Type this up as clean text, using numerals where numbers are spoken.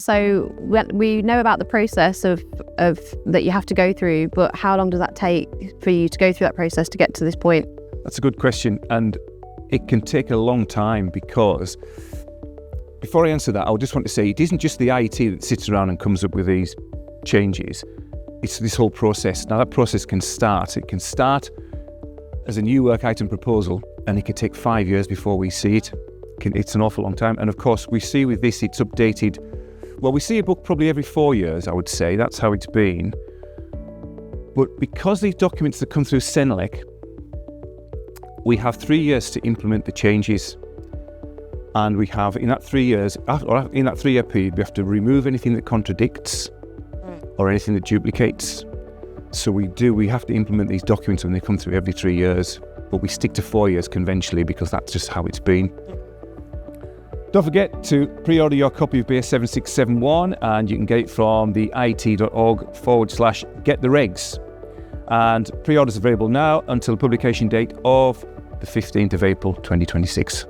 So we know about the process of that you have to go through, but how long does that take for you to go through that process to get to this point? That's a good question, and it can take a long time, because before I answer that, I just want to say it isn't just the IET that sits around and comes up with these changes. It's this whole process. Now that process can start. It can start as a new work item proposal, and it can take 5 years before we see it. It's an awful long time. And of course, we see with this, it's updated. Well, we see a book probably every 4 years, I would say. That's how it's been. But because these documents that come through Senelec, we have 3 years to implement the changes. And we have, in that 3 years, or in that 3 year period, we have to remove anything that contradicts or anything that duplicates. So we have to implement these documents when they come through every 3 years. But we stick to 4 years conventionally, because that's just how it's been. Don't forget to pre-order your copy of BS7671, and you can get it from the iet.org/gettheregs. And pre-orders available now until the publication date of the 15th of April 2026.